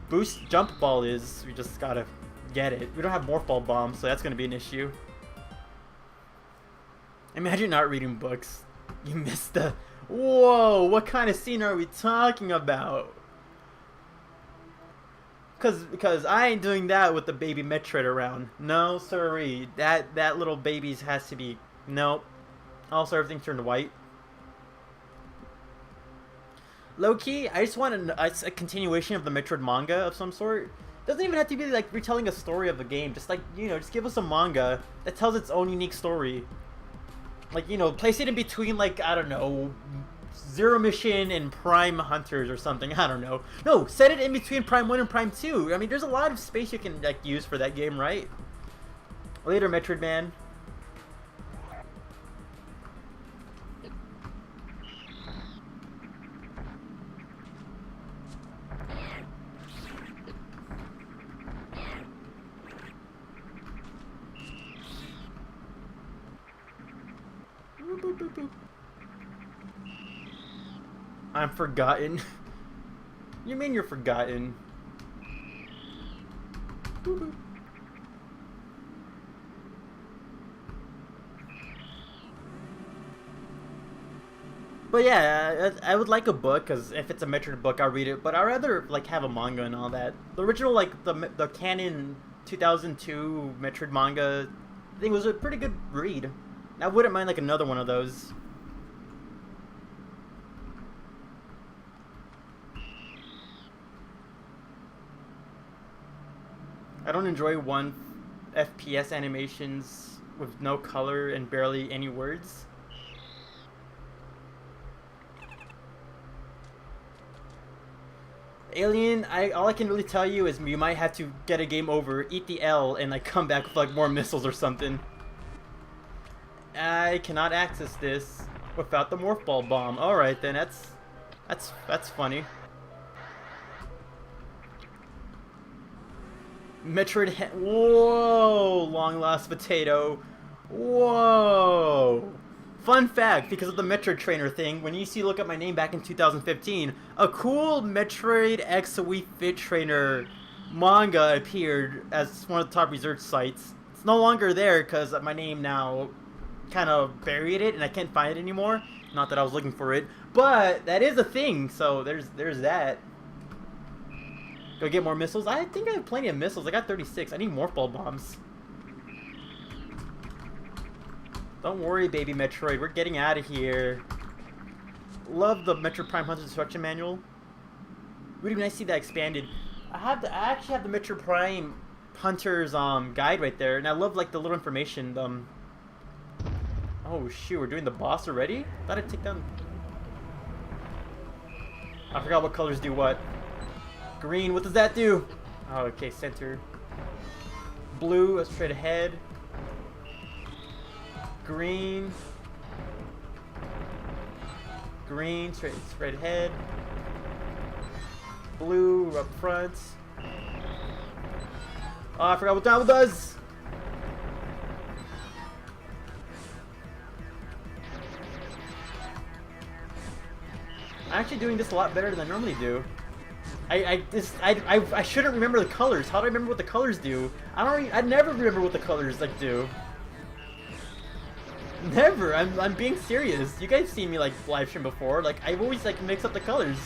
boost jump ball is. We just gotta get it. We don't have morph ball bomb, so that's gonna be an issue. Imagine not reading books. You missed the... Whoa, what kind of scene are we talking about? Because I ain't doing that with the baby Metroid around. No, sorry. That little baby's has to be... Nope. Also, everything turned white. Low-key, I just want a continuation of the Metroid manga of some sort. Doesn't even have to be like retelling a story of the game. Just like, you know, just give us a manga that tells its own unique story. Like, you know, place it in between, like, I don't know, Zero Mission and Prime Hunters or something. I don't know. No, set it in between Prime 1 and Prime 2. I mean, there's a lot of space you can, like, use for that game, right? Later, Metroid Man. I'm forgotten. You mean you're forgotten? But yeah, I would like a book, because if it's a Metroid book, I'll read it. But I'd rather like have a manga and all that. The original, like the canon 2002 Metroid manga thing was a pretty good read. I wouldn't mind like another one of those. I don't enjoy 1 FPS animations with no color and barely any words. Alien, all I can really tell you is you might have to get a game over, eat the L, and like come back with like more missiles or something. I cannot access this without the morph ball bomb. All right, then that's funny. Metroid. Whoa, long lost potato. Whoa. Fun fact, because of the Metroid Trainer thing, when you see look up my name back in 2015, a cool Metroid X Wii Fit Trainer manga appeared as one of the top research sites. It's no longer there because my name now kind of buried it and I can't find it anymore. Not that I was looking for it, but that is a thing. So there's that. Go get more missiles. I think I have plenty of missiles. I got 36. I need more ball bombs. Don't worry, baby Metroid. We're getting out of here. Love the Metroid Prime Hunter Instruction Manual. Really nice to see that expanded. I actually have the Metroid Prime Hunter's guide right there, and I love like the little information. Oh shoot, we're doing the boss already? Thought I'd take down. I forgot what colors do what. Green, what does that do? Oh, okay, center. Blue, straight ahead. Green. Green, straight ahead. Blue, up front. Oh, I forgot what that does. I'm actually doing this a lot better than I normally do. I shouldn't remember the colors. How do I remember what the colors do? I never remember what the colors like do. Never. I'm being serious. You guys seen me like live stream before. Like I always like mix up the colors.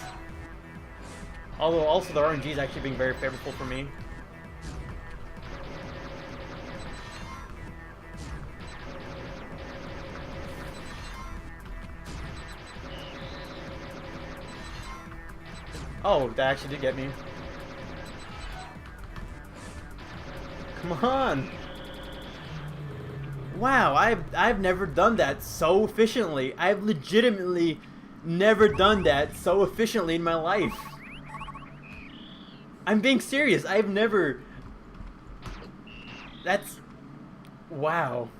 Although also the RNG is actually being very favorable for me. Oh, that actually did get me. Come on. Wow, I've never done that so efficiently. I've legitimately never done that so efficiently in my life. I'm being serious. I've never. That's. Wow.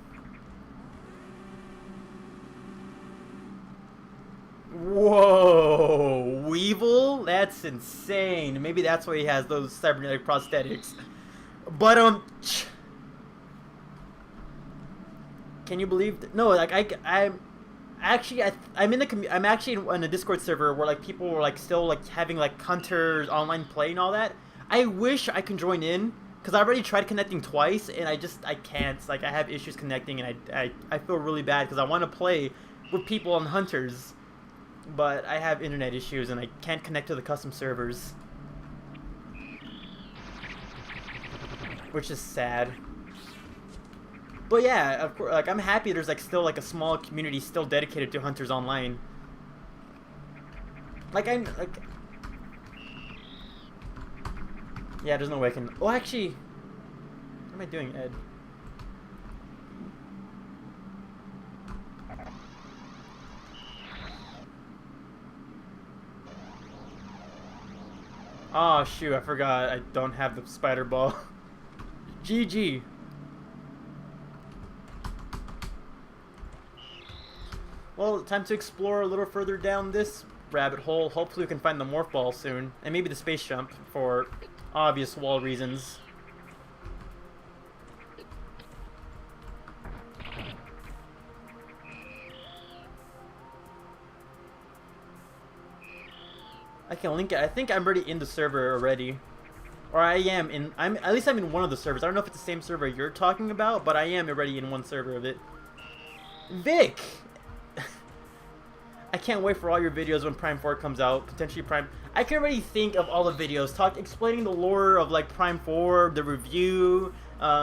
Whoa, Weevil? That's insane. Maybe that's why he has those cybernetic prosthetics. But can you believe? No, like I'm actually I'm actually in a Discord server where like people were like still like having like hunters online play and all that. I wish I can join in because I already tried connecting twice and I can't. Like I have issues connecting and I feel really bad because I want to play with people on hunters. But I have internet issues and I can't connect to the custom servers, which is sad. But yeah, of course, like I'm happy there's like still like a small community still dedicated to hunters online. Like I'm like, yeah, there's no way I can. Oh, actually, what am I doing, Ed? Oh shoot, I forgot I don't have the spider ball. GG. Well, time to explore a little further down this rabbit hole. Hopefully we can find the morph ball soon. And maybe the space jump for obvious wall reasons. I can link it. I think I'm already in the server already. Or I am in, at least I'm in one of the servers. I don't know if it's the same server you're talking about, but I am already in one server of it. Vic! I can't wait for all your videos when Prime 4 comes out. Potentially Prime. I can already think of all the videos explaining the lore of like Prime 4, the review,